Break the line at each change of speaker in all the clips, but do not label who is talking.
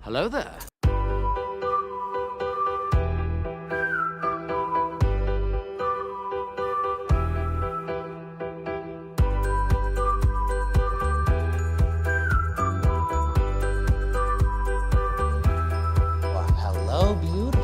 Hello there. Well, hello, beautiful.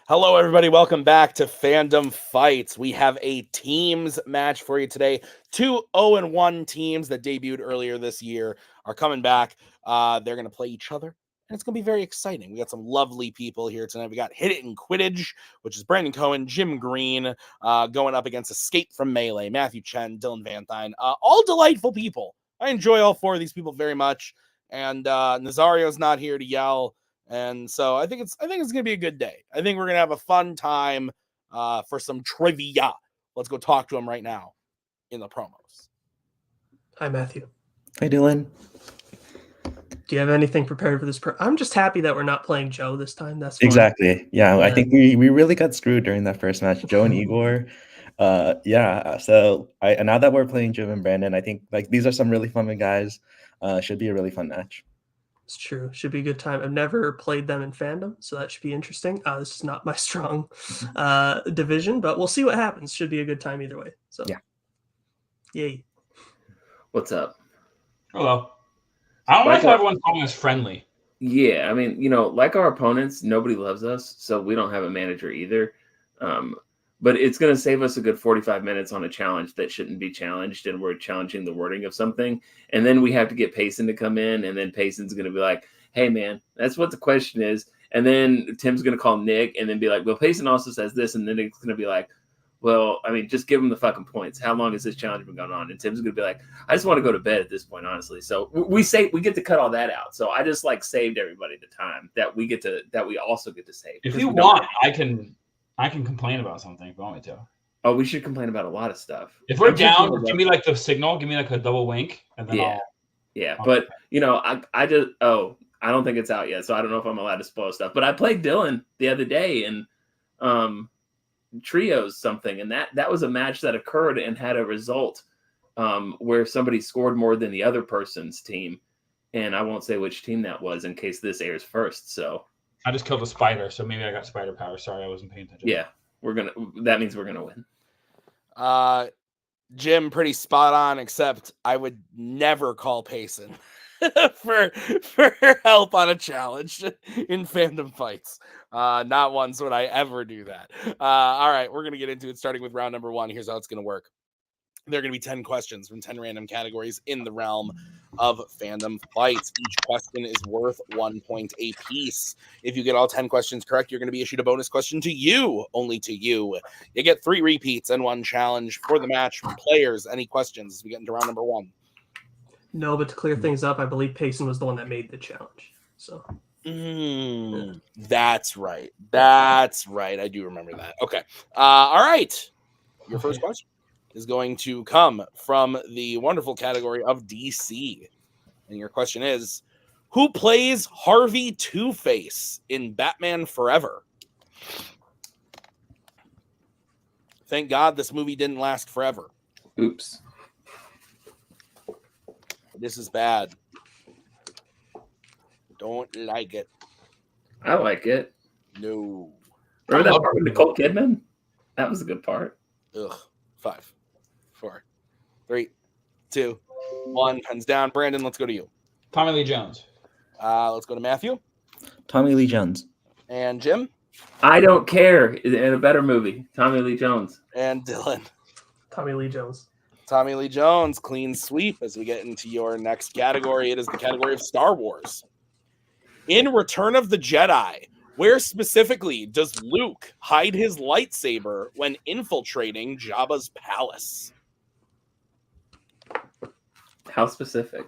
Hello, everybody. Welcome back to Fandom Fights. We have a teams match for you today. Two 0-1 teams that debuted earlier this year are coming back. They're going to play each other, and it's going to be very exciting. We got some lovely people here tonight. We got Hit It in Quidditch, which is Brandon Cohen, Jim Green, going up against Escape from Melee, Matthew Chen, Dylan Van Thine. All delightful people. I enjoy all four of these people very much, and Nazario's not here to yell. And so I think it's gonna be a good day. I think we're gonna have a fun time for some trivia. Let's go talk to him right now in the promos.
Hi, Matthew.
Hi, Dylan.
Do you have anything prepared for this? I'm just happy that we're not playing Joe this time. That's fun.
Exactly. Yeah, I think we really got screwed during that first match. Joe and Igor. So now that we're playing Jim and Brandon, I think these are some really fun guys. Should be a really fun match.
It's true. Should be a good time. I've never played them in Fandom, so that should be interesting. This is not my strong division, but we'll see what happens. Should be a good time either way. So
yeah.
Yay.
What's up?
Hello. I don't like how everyone's calling us friendly.
Yeah, I mean, like our opponents, nobody loves us, so we don't have a manager either. But it's going to save us a good 45 minutes on a challenge that shouldn't be challenged, and we're challenging the wording of something. And then we have to get Payson to come in, and then Payson's going to be like, hey, man, that's what the question is. And then Tim's going to call Nick and then be like, well, Payson also says this. And then Nick's going to be like, well, I mean, just give him the fucking points. How long has this challenge been going on? And Tim's going to be like, I just want to go to bed at this point, honestly. So we get to cut all that out. So I just saved everybody the time that we also get to save.
If you want, I can complain about something if you want me to.
Oh, we should complain about a lot of stuff.
If we're down, give me the signal, give me a double wink, and then
But I don't think it's out yet, so I don't know if I'm allowed to spoil stuff. But I played Dylan the other day in trios something, and that was a match that occurred and had a result where somebody scored more than the other person's team, and I won't say which team that was in case this airs first. So
I just killed a spider, so maybe I got spider power. Sorry, I wasn't paying attention.
Yeah, that means we're gonna win.
Jim, pretty spot on, except I would never call Payson for help on a challenge in Fandom Fights. Not once would I ever do that. All right, we're gonna get into it, starting with round number 1. Here's how it's gonna work. There are going to be 10 questions from 10 random categories in the realm of Fandom Fights. Each question is worth 1 point a piece. If you get all 10 questions correct, you're going to be issued a bonus question to you, only to you. You get 3 repeats and 1 challenge for the match. Players, any questions as we get into round number 1?
No, but to clear things up, I believe Payson was the one that made the challenge. So
That's right. I do remember that. Okay. All right. Your first question is going to come from the wonderful category of DC. And your question is, who plays Harvey Two-Face in Batman Forever? Thank God this movie didn't last forever.
Oops.
This is bad. Don't like it.
I like it.
No.
Remember that part with Nicole Kidman? That was a good part.
Ugh. 5, 4, 3, 2, 1. Pens down. Brandon, let's go to you.
Tommy Lee Jones.
Let's go to Matthew.
Tommy Lee Jones.
And Jim.
I don't care. In a better movie, Tommy Lee Jones.
And Dylan.
Tommy Lee Jones.
Tommy Lee Jones, clean sweep as we get into your next category. It is the category of Star Wars. In Return of the Jedi, where specifically does Luke hide his lightsaber when infiltrating Jabba's palace?
How specific?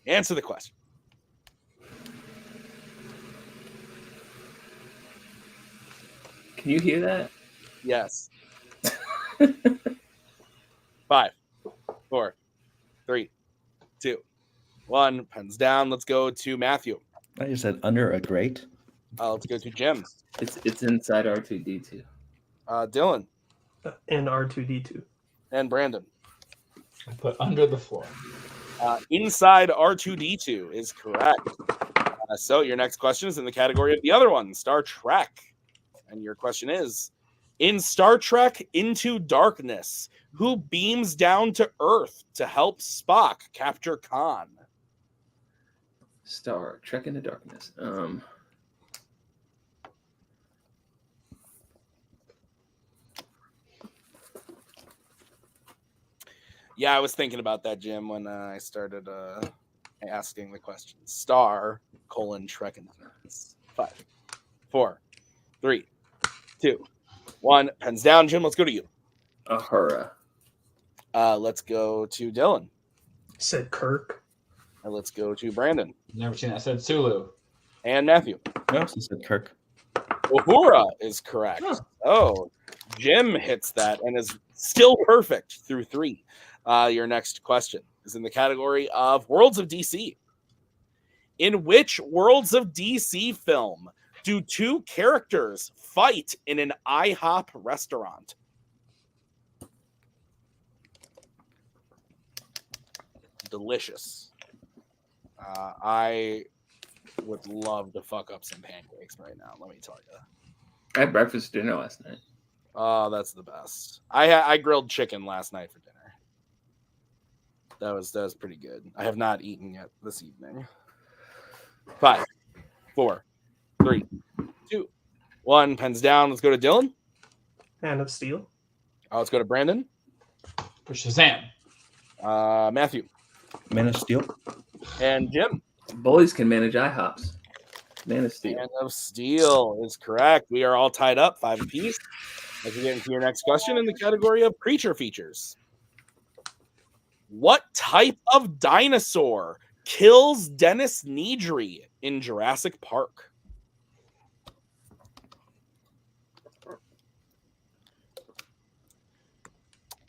Answer the question.
Can you hear that?
Yes. 5, 4, 3, 2, 1. Pens down. Let's go to Matthew.
I just said under a grate.
Let's go to Jim.
It's inside R2D2.
Dylan
And R2D2.
and Brandon.
I put under the floor.
Inside R2D2 is correct. So your next question is in the category of the other one, Star Trek. And your question is, in Star Trek Into Darkness, who beams down to Earth to help Spock capture Khan?
Star Trek Into Darkness.
Yeah, I was thinking about that, Jim, when I started asking the question. Star, Trek Into Darkness. 5, 4, 3, 2, 1. Pens down, Jim. Let's go to you.
Uhura.
Let's go to Dylan.
Said Kirk.
And let's go to Brandon.
Never seen that. I said Sulu.
And Matthew.
I also said Kirk.
Uhura is correct.
Huh.
Oh, Jim hits that and is still perfect through 3. Your next question is in the category of Worlds of DC. In which Worlds of DC film do 2 characters fight in an IHOP restaurant? Delicious. I would love to fuck up some pancakes right now. Let me tell you.
I had breakfast for dinner last night.
Oh, that's the best. I grilled chicken last night for dinner. That was pretty good. I have not eaten yet this evening. 5, 4, 3, 2, 1. Pens down. Let's go to Dylan.
Man of Steel.
Let's go to Brandon.
For Shazam.
Matthew.
Man of Steel.
And Jim.
Bullies can manage IHOPs. Man of Steel.
Man of Steel is correct. We are all tied up, 5 apiece. As we get into your next question in the category of creature features. What type of dinosaur kills Dennis Nedry in Jurassic Park?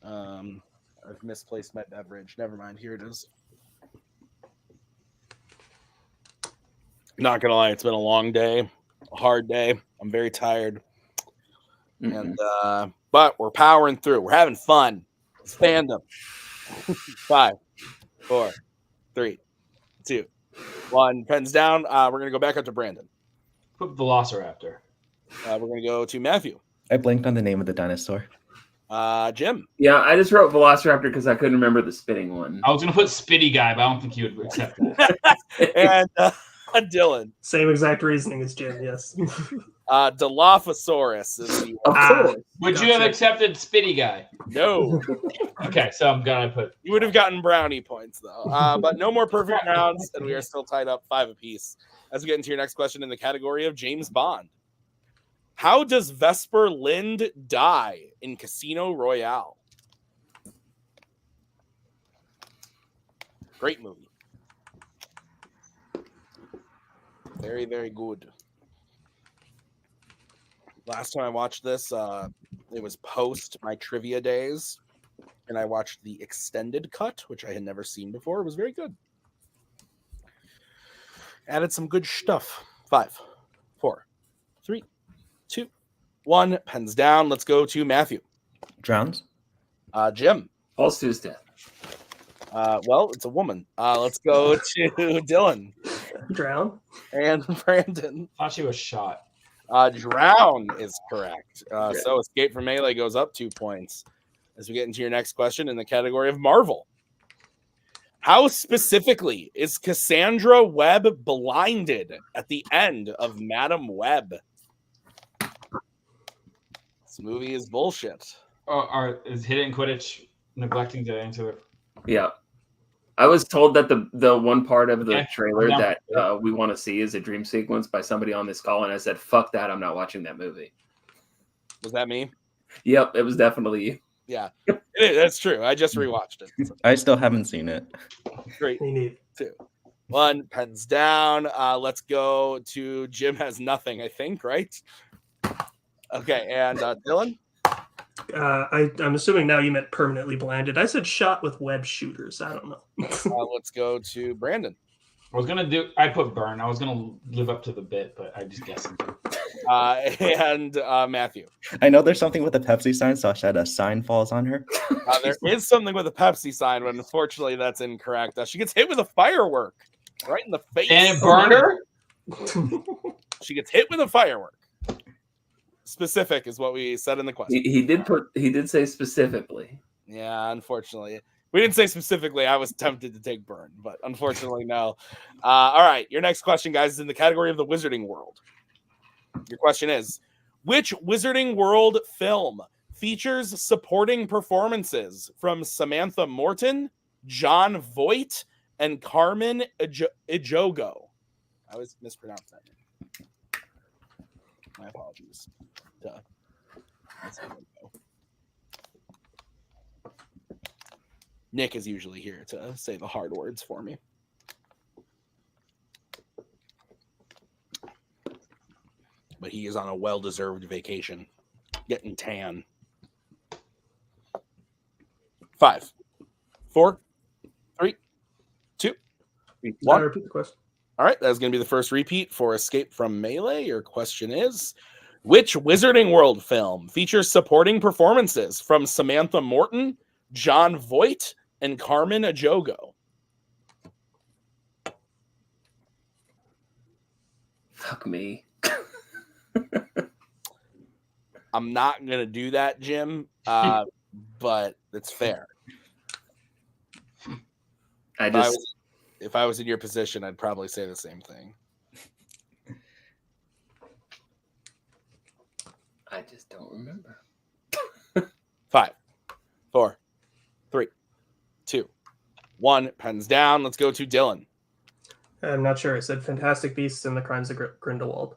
I've misplaced my beverage. Never mind. Here it is. Not gonna lie, it's been a long day, a hard day. I'm very tired. And but we're powering through. We're having fun. It's fandom. 5, 4, 3, 2, 1. Pens down. We're gonna go back up to Brandon.
Put Velociraptor.
We're gonna go to Matthew.
I blanked on the name of the dinosaur.
Jim.
Yeah, I just wrote Velociraptor because I couldn't remember the spinning one.
I was going to put Spitty Guy, but I don't think you would accept that.
And Dylan.
Same exact reasoning as Jim, yes.
Dilophosaurus is the
Of course.
Would you have accepted Spitty Guy?
No.
Okay, so I'm going to put...
You would have gotten brownie points, though. But no more perfect rounds, and we are still tied up 5 apiece. As we get into your next question in the category of James Bond. How does Vesper Lynd die in Casino Royale? Great movie. Very, very good. Last time I watched this, it was post my trivia days, and I watched the extended cut, which I had never seen before. It was very good. Added some good stuff. 5, 4, 3, 2, 1. Pens down. Let's go to Matthew.
Drowns.
Jim.
Falls to his death.
Well, it's a woman. Let's go to Dylan.
Drown.
And Brandon.
I thought she was shot.
Drown is correct. So Escape from Melee goes up 2 points. As we get into your next question in the category of Marvel. How specifically is Cassandra Webb blinded at the end of Madam Web? This movie is bullshit.
Is Hidden Quidditch neglecting to answer?
Yeah. I was told that the one part of the trailer
No.
that we want to see is a dream sequence by somebody on this call, and I said, fuck that, I'm not watching that movie.
Was that me?
Yep, it was definitely you.
Yeah, that's true. I just rewatched it.
I still haven't seen it.
Great.
Me neither.
Too. 1, pens down. Let's go to Jim has nothing, I think, right? Okay, and Dylan?
I'm assuming now you meant permanently blinded. I said shot with web shooters. I don't know.
Let's go to Brandon.
I put burn. I was gonna live up to the bit, but I just guessed.
And Matthew.
I know there's something with a Pepsi sign, so I said a sign falls on her.
There is something with a Pepsi sign, but unfortunately that's incorrect. She gets hit with a firework right in the face.
And it burned her?
She gets hit with a firework. Specific is what we said in the question.
He did say specifically.
Yeah, unfortunately. We didn't say specifically. I was tempted to take burn, but unfortunately, no. All right. Your next question, guys, is in the category of the Wizarding World. Your question is, which Wizarding World film features supporting performances from Samantha Morton, John Voight, and Carmen Ejogo? I always mispronounce that. My apologies. Nick is usually here to say the hard words for me. But he is on a well-deserved vacation, getting tan. 5, 4, 3, 2, 1.
Repeat the question.
All right, that's going to be the first repeat for Escape from Melee. Your question is, which Wizarding World film features supporting performances from Samantha Morton, John Voight, and Carmen Ejogo?
Fuck me.
I'm not going to do that, Jim, but it's fair. If I was in your position, I'd probably say the same thing.
I just don't remember.
5, 4, 3, 2, 1. Pens down. Let's go to Dylan.
I'm not sure. I said Fantastic Beasts and the Crimes of Grindelwald.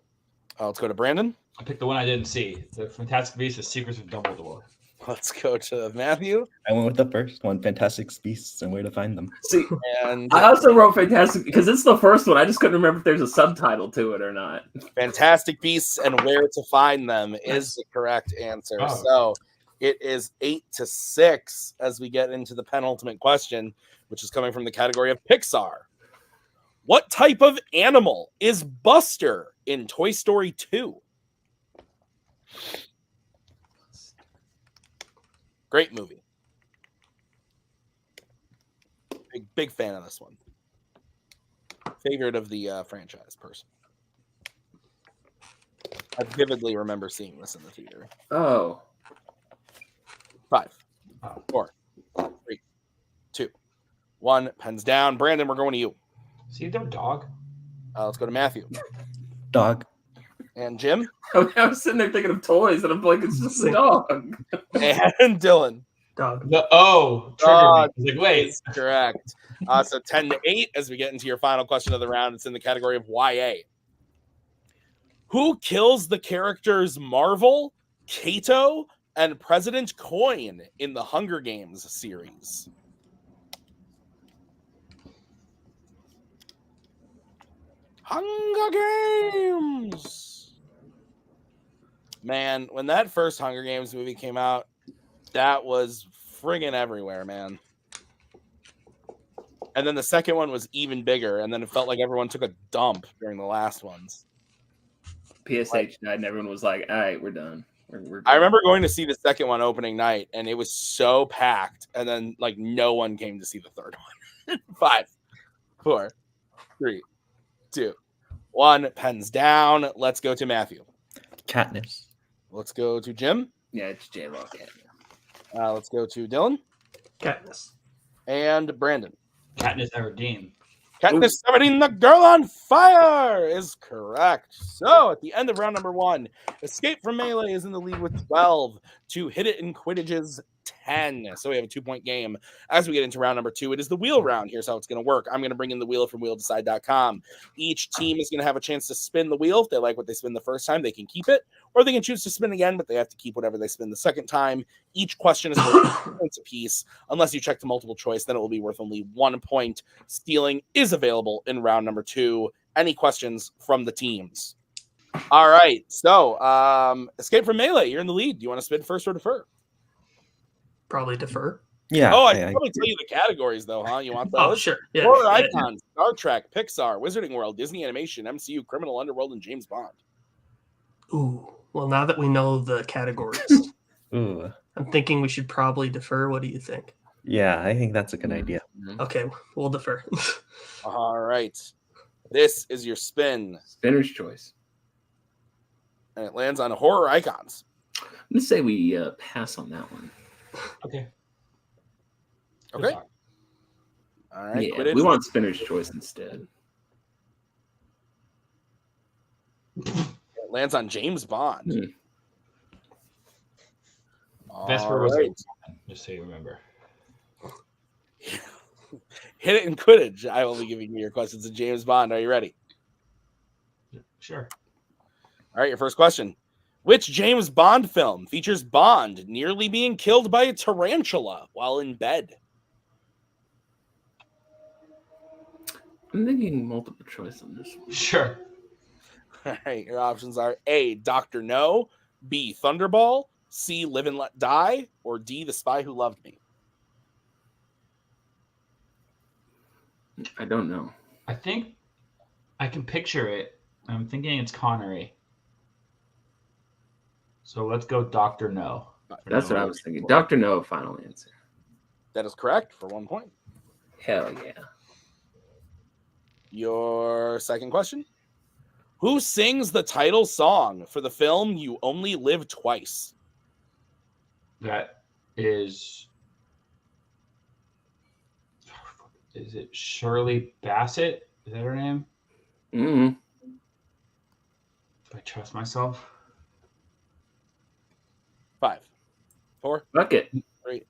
Let's go to Brandon.
I picked the one I didn't see. The Fantastic Beasts: The Secrets of Dumbledore.
Let's go to Matthew.
I went with the first one, Fantastic Beasts and Where to Find Them.
See,
And
I also wrote Fantastic because it's the first one. I just couldn't remember if there's a subtitle to it or not.
Fantastic Beasts and Where to Find Them is the correct answer.
Oh.
So it is 8-6 as we get into the penultimate question, which is coming from the category of Pixar. What type of animal is Buster in Toy Story 2? Great movie. Big fan of this one. Favorite of the franchise person. I vividly remember seeing this in the theater.
Oh.
5, 4, 3, 2, 1. Pens down. Brandon, we're going to you.
See their dog?
Let's go to Matthew.
Dog.
And Jim.
I was sitting there thinking of toys, and I'm like, it's just a dog.
And Dylan.
Dog.
The O triggered me. I was like, wait.
Is correct. So 10-8 as we get into your final question of the round. It's in the category of YA. Who kills the characters Marvel, Kato, and President Coin in the Hunger Games series? Hunger Games! Man, when that first Hunger Games movie came out, that was friggin' everywhere, man. And then the second one was even bigger, and then it felt like everyone took a dump during the last ones.
PSH died, and everyone was like, all right, we're done. We're done.
I remember going to see the second one opening night, and it was so packed, and then like no one came to see the third one. 5, 4, 3, 2, 1. Pens down. Let's go to Matthew.
Katniss.
Let's go to Jim.
Yeah, it's J-Lo.
Let's go to Dylan.
Katniss.
And Brandon.
Katniss Everdeen.
Katniss Everdeen, the girl on fire, is correct. So at the end of round number 1, Escape from Melee is in the lead with 12 to Hit It in Quidditch's 10. So we have a 2-point game. As we get into round number 2, it is the wheel round. Here's how it's going to work. I'm going to bring in the wheel from wheeldecide.com. Each team is going to have a chance to spin the wheel. If they like what they spin the first time, they can keep it, or they can choose to spin again, but they have to keep whatever they spin the second time. Each question is worth points apiece. Unless you check the multiple choice, then it will be worth only 1 point. Stealing is available in round number 2. Any questions from the teams? All right. So, Escape from Melee, you're in the lead. Do you want to spin first or defer?
Probably defer.
Yeah.
Oh, I can probably tell you the categories, though, huh? You want those?
Oh, sure. Yeah.
Horror icons, Star Trek, Pixar, Wizarding World, Disney Animation, MCU, Criminal Underworld, and James Bond.
Ooh. Well, now that we know the categories,
Ooh.
I'm thinking we should probably defer. What do you think?
Yeah, I think that's a good idea.
Okay, we'll defer.
All right. This is your spin,
Spinner's choice.
and it lands on horror icons.
I'm gonna say we pass on that one.
Okay.
Okay. All right.
Yeah,
Quidditch.
we want Spinner's choice instead.
It lands on James Bond.
Vesper
All
was
right.
just so you remember.
Hit it in Quidditch. I will be giving you your questions to James Bond. Are you ready?
Sure.
All right, your first question. Which James Bond film features Bond nearly being killed by a tarantula while in bed?
I'm thinking multiple choice on this one.
Sure.
All right, your options are A, Dr. No, B, Thunderball, C, Live and Let Die, or D, The Spy Who Loved Me.
I don't know.
I think I can picture it. I'm thinking it's Connery. So let's go Dr. No.
That's what I was thinking. Dr. No, final answer.
That is correct for 1 point.
Hell yeah.
Your second question. Who sings the title song for the film You Only Live Twice?
That is it Shirley Bassett? Is that her name?
Mm-hmm.
Do I trust myself?
5, 4,
Fuck it.
3.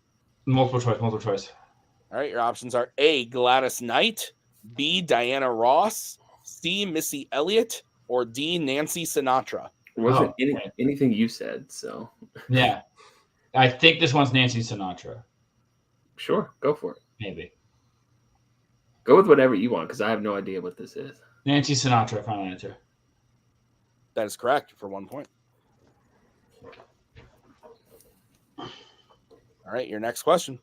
Multiple choice.
All right, your options are A, Gladys Knight, B, Diana Ross, C, Missy Elliott, or D, Nancy Sinatra.
It wasn't
okay.
anything you said, so
Yeah. I think this one's Nancy Sinatra.
sure, go for it.
Maybe.
Go with whatever you want, because I have no idea what this is.
Nancy Sinatra, final answer.
That is correct for 1 point. All right, your next question.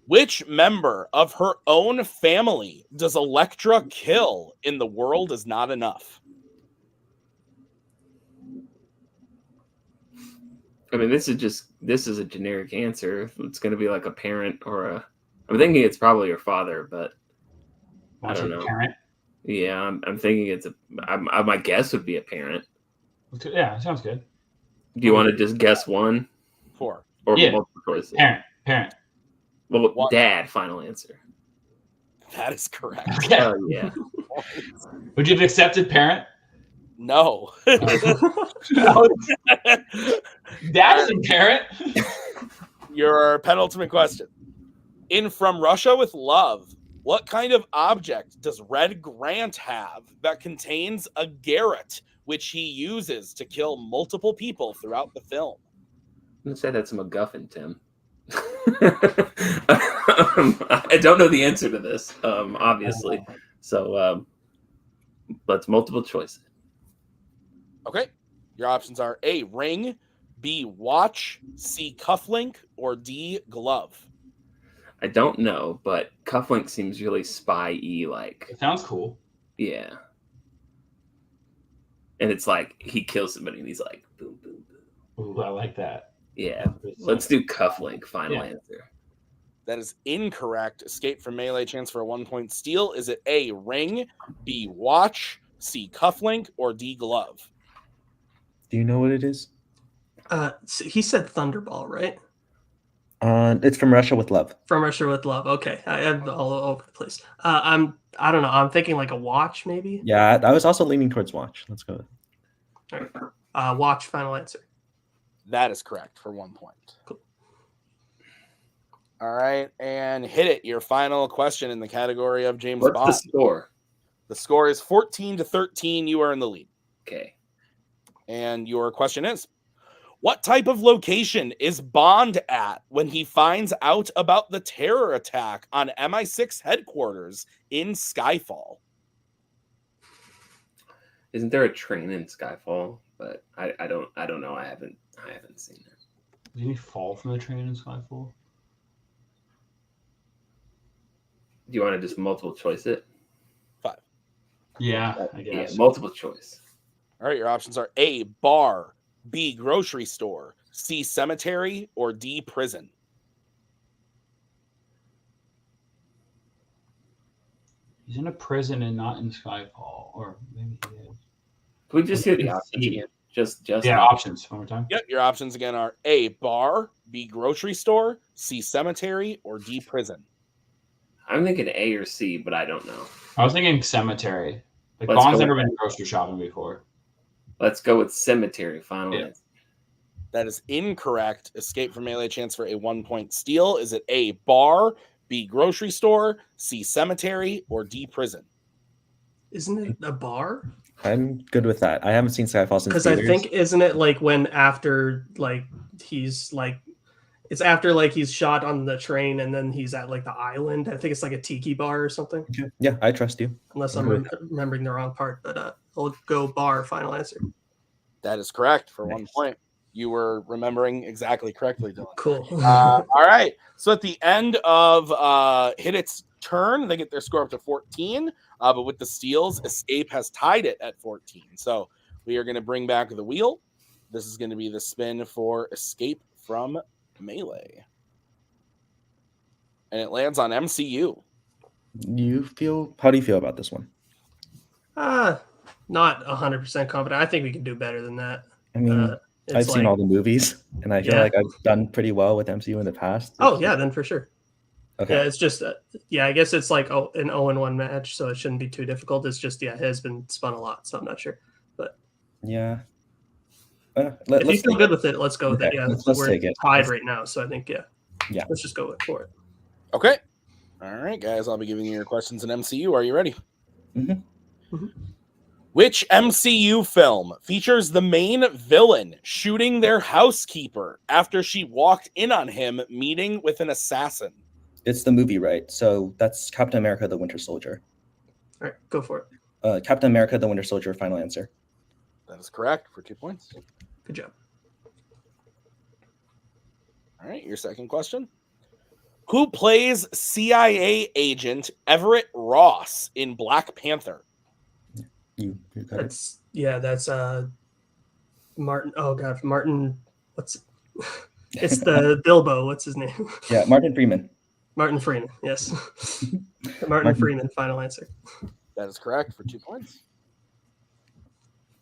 Which member of her own family does Elektra kill in The World Is Not Enough?
I mean, this is a generic answer. It's going to be like a parent or a. I'm thinking it's probably her father, but I don't know.
Parent?
Yeah, I'm thinking it's a. My guess would be a parent.
Yeah, sounds good.
Do you want to just guess one
4.
or
Yeah.
multiple choice?
Parent.
Well,
One.
dad. Final answer.
That is correct.
Yeah.
Oh yeah.
Would you have accepted parent?
No.
Dad isn't parent.
Your penultimate question. In From Russia with Love, what kind of object does Red Grant have that contains a garrote, which he uses to kill multiple people throughout the film?
I'm gonna say that's a MacGuffin, Tim. I don't know the answer to this, obviously. So let's multiple choice.
Okay. Your options are A, ring, B, watch, C, cufflink, or D, glove.
I don't know, but cufflink seems really spy-y like.
It sounds cool.
Yeah. And it's like he kills somebody and he's like boom, boom, boom.
Ooh, I like that.
Yeah. Let's do cufflink, final answer.
That is incorrect. Escape from Melee, chance for a 1 point steal. Is it A, ring, B, watch, C, cufflink, or D, glove?
Do you know what it is?
So he said Thunderball, right?
It's From Russia with Love.
From Russia with Love. Okay, I'm all over the place. I don't know. I'm thinking like a watch, maybe.
Yeah, I was also leaning towards watch. Let's go.
All right. Watch. Final answer.
That is correct for 1 point.
Cool.
All right, and hit it. Your final question in the category of James
What's the
Bond.
score?
The score is 14-13. You are in the lead.
Okay.
And your question is, what type of location is Bond at when he finds out about the terror attack on MI6 headquarters in Skyfall?
Isn't there a train in Skyfall? But I don't know. I haven't seen it.
Did he fall from the train in Skyfall?
Do you want to just multiple choice it?
5.
Yeah, I guess.
Yeah, multiple choice.
All right, your options are A, bar, B, grocery store, C, cemetery, or D, prison.
He's in a prison and not in Skyfall, or maybe he is.
Can we just hear the
Let's
options
see.
again? Just
Yeah, options one more time.
Yep, your options again are A, bar, B, grocery store, C, cemetery, or D, prison.
I'm thinking A or C, but I don't know.
I was thinking cemetery. Like
Let's
Bond's
go
never
with
been grocery shopping before.
Let's go with cemetery. Final
Yeah.
answer.
That is incorrect. Escape from melee chance for a 1-point steal. Is it A, bar, B, grocery store, C, cemetery, or D, prison?
Isn't it a bar?
I'm good with that. I haven't seen Skyfall since
Because I
theaters.
think, isn't it like when after like he's like, it's after like he's shot on the train and then he's at like the island. I think it's like a tiki bar or something.
Okay. Yeah, I trust you.
Unless
I'm
I'm
good.
remembering the wrong part, but I'll go bar. Final answer.
That is correct for
Nice.
1 point. You were remembering exactly correctly, Dylan.
Cool.
All right. So at the end of Hit It's turn, they get their score up to 14. But with the steals, Escape has tied it at 14. So we are going to bring back the wheel. This is going to be the spin for Escape from Melee. And it lands on MCU.
How do you feel about this one?
Not 100% confident. I think we can do better than that.
I mean,
It's
I've seen all the movies, and I feel
Yeah.
like I've done pretty well with MCU in the past.
Oh yeah, then for sure.
Okay.
Yeah, it's just I guess it's like an 0-1 match, so it shouldn't be too difficult. It's just it has been spun a lot, so I'm not sure. But
Yeah.
if you
Let's
feel
take
good
it.
with it, let's go with it.
Okay,
Yeah,
let's
we're
take it.
tied right now, so I think
Yeah.
let's just go for it.
Okay. All right, guys. I'll be giving you your questions in MCU. Are you ready?
Mhm.
Mhm.
Which MCU film features the main villain shooting their housekeeper after she walked in on him meeting with an assassin?
It's the movie, right? So that's Captain America: The Winter Soldier.
All right, go for it.
Captain America: The Winter Soldier. Final answer.
That is correct for 2 points.
Good job.
All right, your second question. Who plays CIA agent Everett Ross in Black Panther?
You got it.
That's Martin. Oh god, Martin. It's the Bilbo. What's his name?
Yeah, Martin Freeman.
Martin Freeman. Yes. Martin Freeman. Final answer.
That is correct for 2 points.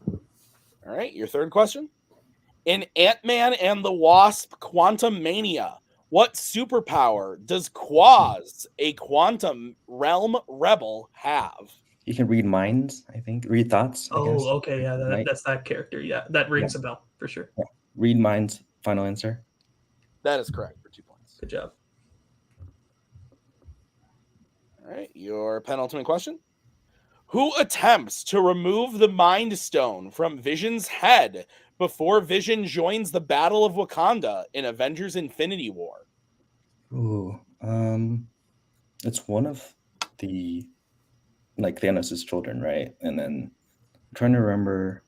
All right, your third question. In Ant-Man and the Wasp: Quantumania, what superpower does Quaz, a quantum realm rebel, have?
You can read minds, I think. Read thoughts, I guess.
Oh, okay. Yeah,
Right.
that's that character. Yeah, that rings a bell for sure.
Yeah. Read minds. Final answer.
That is correct for 2 points.
Good job.
All right, your penultimate question. Who attempts to remove the Mind Stone from Vision's head before Vision joins the Battle of Wakanda in Avengers Infinity War?
Ooh, it's one of the Thanos' children, right? And then I'm trying to remember.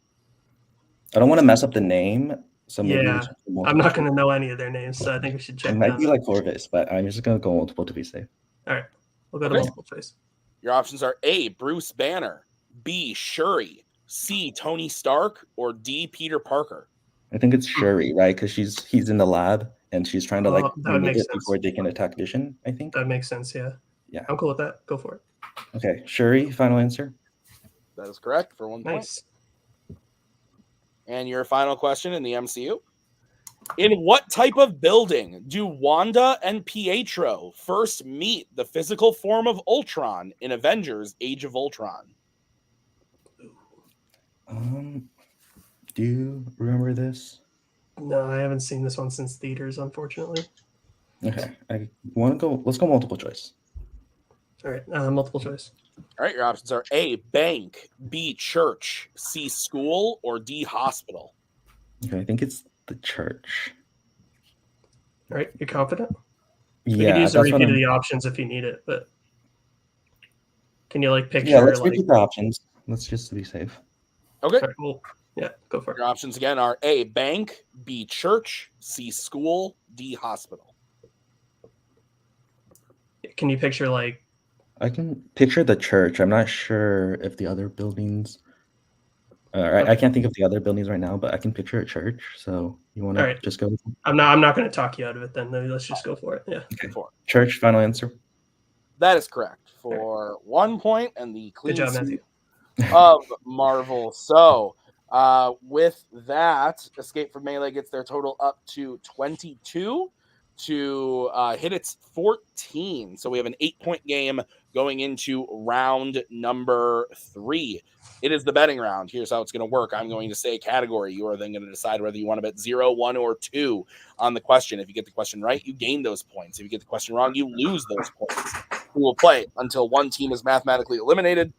I don't want to mess up the name, so maybe
Yeah,
we should do
I'm
multiple
not going to
choice.
know any of their names, so I think we should check
It might
down.
be like Corvus, but I'm just gonna go multiple to be safe.
All right, we'll go to
Okay.
multiple choice.
Your options are A, Bruce Banner, B, Shuri, C, Tony Stark, or D, Peter Parker.
I think it's Shuri, right? Because he's in the lab and she's trying to
Oh, that would
remove
make
it
sense.
before they can attack Vision. I think.
That makes sense. Yeah.
Yeah.
I'm cool with that. Go for it.
Okay, Shuri. Final answer.
That is correct for 1 point.
Nice.
And your final question in the MCU. In what type of building do Wanda and Pietro first meet the physical form of Ultron in Avengers: Age of Ultron?
Do you remember this?
No, I haven't seen this one since theaters, unfortunately.
Okay. I want to go. Let's go multiple choice.
All right, multiple choice.
All right, your options are A, bank, B, church, C, school, or D, hospital.
Okay, I think it's the church.
All right, you're confident? We could
Yeah,
use a
that's what
repeat of
I'm.
the options if you need it, but can you like picture
Yeah, let's
like?
repeat the options. Let's just be safe.
Okay.
All right, well, yeah, go for it.
Your options again are A, bank, B, church, C, school, D, hospital.
Can you picture like?
I can picture the church. I'm not sure if the other buildings. I can't think of the other buildings right now, but I can picture a church. So you want
All
to
right.
just go with it?
I'm not going to talk you out of it then. Maybe let's just go for it. Yeah.
Okay.
Four.
Church, final answer.
That is correct for 1 point and the clean
Good job,
sweep
Matthew.
of Marvel. So with that, Escape from Melee gets their total up to 22 to hit its 14. So we have an 8-point game going into round number 3. It is the betting round. Here's how it's going to work. I'm going to say a category. You are then going to decide whether you want to bet 0, 1, or 2 on the question. If you get the question right, you gain those points. If you get the question wrong, you lose those points. We will play until one team is mathematically eliminated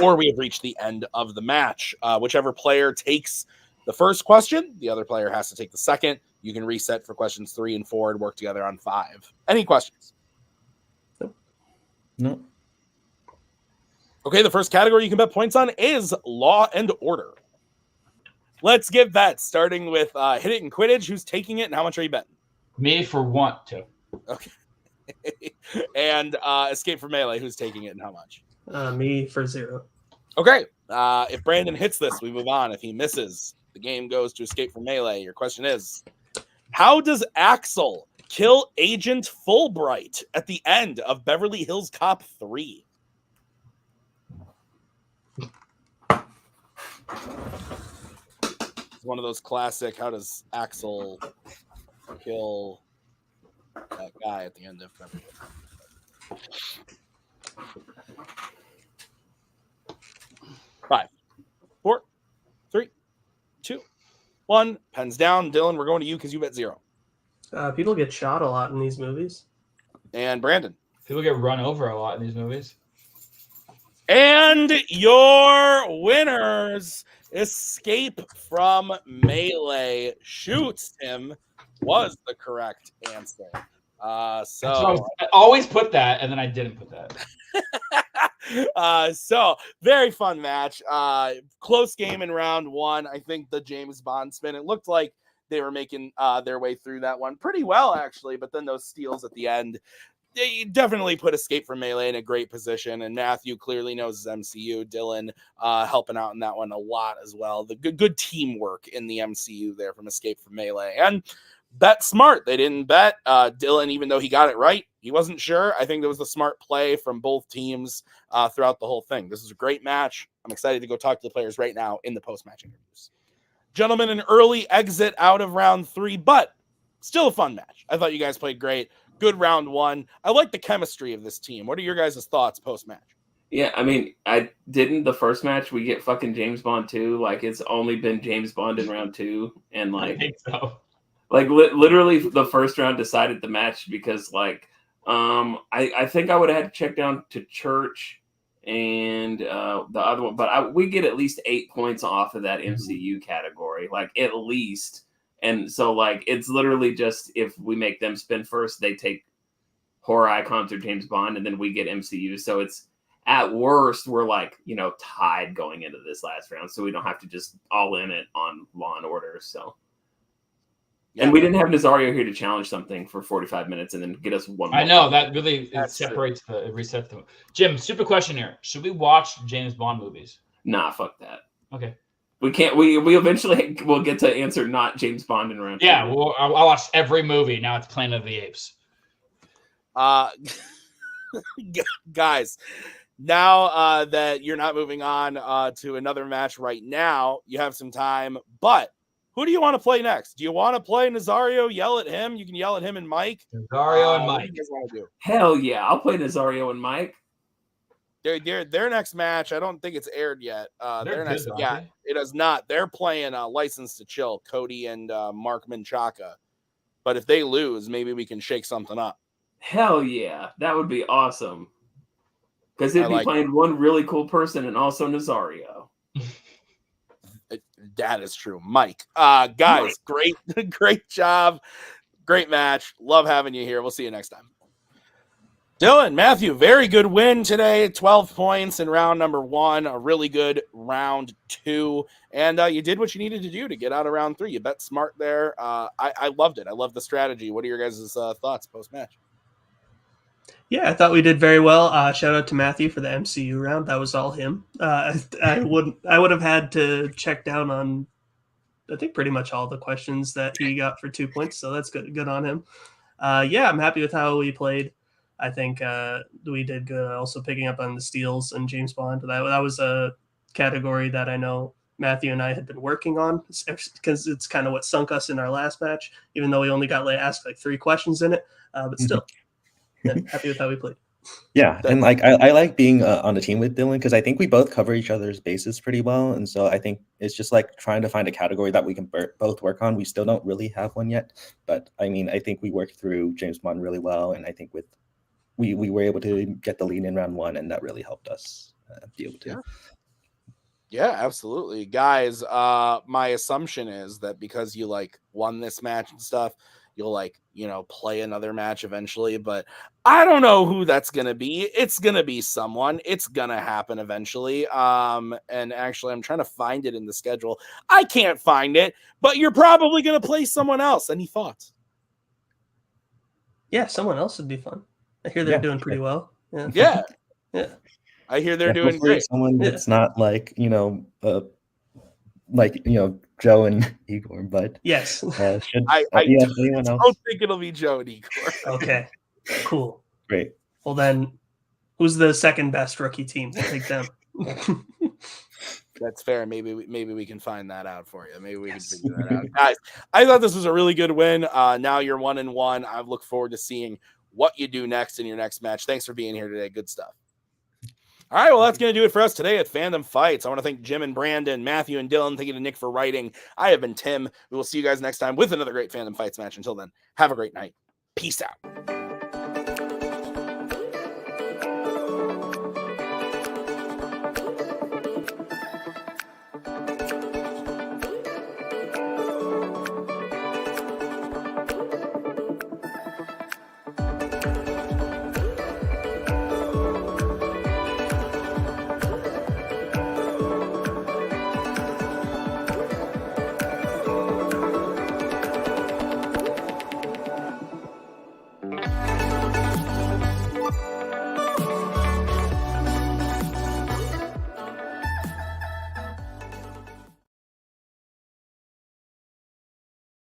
or we have reached the end of the match. Whichever player takes the first question, the other player has to take the second. You can reset for questions 3 and 4 and work together on 5. Any questions?
No.
Okay, the first category you can bet points on is Law and Order. Let's get bets, starting with Hit It in Quidditch. Who's taking it and how much are you betting?
Me for want to.
Okay. And Escape from Melee. Who's taking it and how much?
Me for 0.
Okay. If Brandon hits this, we move on. If he misses, the game goes to Escape from Melee. Your question is, how does Axel kill Agent Fulbright at the end of Beverly Hills Cop 3? It's one of those classic, how does Axel kill that guy at the end of Beverly Hills? 5, 4, 3, 2, 1. Pens down. Dylan, we're going to you because you bet 0.
People get shot a lot in these movies.
And Brandon.
People get run over a lot in these movies.
And your winners, Escape from Melee shoots him, was the correct answer. So
I always put that, and then I didn't put that.
So very fun match. Close game in round 1. I think the James Bond spin, it looked like they were making their way through that one pretty well, actually. But then those steals at the end, they definitely put Escape from Melee in a great position. And Matthew clearly knows his MCU. Dylan helping out in that one a lot as well. The good teamwork in the MCU there from Escape from Melee. And bet smart. They didn't bet Dylan, even though he got it right. He wasn't sure. I think there was a smart play from both teams throughout the whole thing. This is a great match. I'm excited to go talk to the players right now in the post-match interviews. Gentlemen, an early exit out of round 3, but still a fun match. I thought you guys played great. Good round 1. I like the chemistry of this team. What are your guys' thoughts post-match?
Yeah, I mean, I didn't the first match we get fucking James Bond 2. Like, it's only been James Bond in round 2. And,
I
like,
think so.
Like, literally the first round decided the match because, like, I think I would have had to check down to Church and the other one. But we get at least 8 points off of that MCU category, like, at least. And so, like, it's literally just if we make them spin first, they take horror icons or James Bond, and then we get MCU. So it's at worst, we're like, tied going into this last round. So we don't have to just all in it on Law and Order. So. Yeah, and we didn't have Nazario here to challenge something for 45 minutes and then get us one more.
I know, that really resets them. Jim, stupid question here. Should we watch James Bond movies?
Nah, fuck that.
Okay.
We can't. We eventually will get to answer not James Bond in round 2.
Yeah, well, I watched every movie. Now it's Planet of the Apes.
Guys, now that you're not moving on to another match right now, you have some time, but who do you want to play next? Do you want to play Nazario? Yell at him. You can yell at him and Mike.
Nazario and Mike.
What do you guys want to do?
Hell yeah, I'll play Nazario and Mike.
Their next match, I don't think it's aired yet. It has not. They're playing License to Chill, Cody and Mark Menchaca. but if they lose, maybe we can shake something up.
Hell yeah, that would be awesome. Because they'd be
like
playing one really cool person and also Nazario.
That is true. Mike, guys, great job. Great match. Love having you here. We'll see you next time. Dylan, Matthew, very good win today. 12 points in round number 1. A really good round 2. And you did what you needed to do to get out of round 3. You bet smart there. I loved it. I love the strategy. What are your guys' thoughts post-match?
Yeah, I thought we did very well. Shout out to Matthew for the MCU round. That was all him. I would have had to check down on, I think, pretty much all the questions that he got for 2 points. So that's good on him. Yeah, I'm happy with how we played. I think we did good. Also picking up on the steals and James Bond. That was a category that I know Matthew and I had been working on, because it's kind of what sunk us in our last match, even though we only got asked 3 questions in it. But still. Yeah, happy with how we played.
Yeah, and I like being on the team with Dylan, because I think we both cover each other's bases pretty well, and so I think it's just trying to find a category that we can both work on. We still don't really have one yet, but I mean, I think we worked through James Bond really well, and I think we were able to get the lead in round 1, and that really helped us be able to.
Yeah, absolutely. Guys, my assumption is that because you won this match and stuff, you'll play another match eventually, but I don't know who that's going to be. It's going to be someone. It's going to happen eventually. And actually I'm trying to find it in the schedule. I can't find it, but you're probably going to play someone else. Any thoughts?
Yeah, someone else would be fun. I hear they're doing pretty well.
Yeah.
Yeah.
I hear they're doing great.
Someone that's not Joe and Igor, but
yes,
I
anyone else?
don't think it'll be Joe and Igor.
Okay, cool,
great.
Well then, who's the second best rookie team? We'll take them.
That's fair. Maybe we can find that out for you. Maybe we can figure that out, guys. I thought this was a really good win. Now you're 1-1. I look forward to seeing what you do next in your next match. Thanks for being here today. Good stuff. All right, well, that's going to do it for us today at Fandom Fights. I want to thank Jim and Brandon, Matthew and Dylan. Thank you to Nick for writing. I have been Tim. We will see you guys next time with another great Fandom Fights match. Until then, have a great night. Peace out.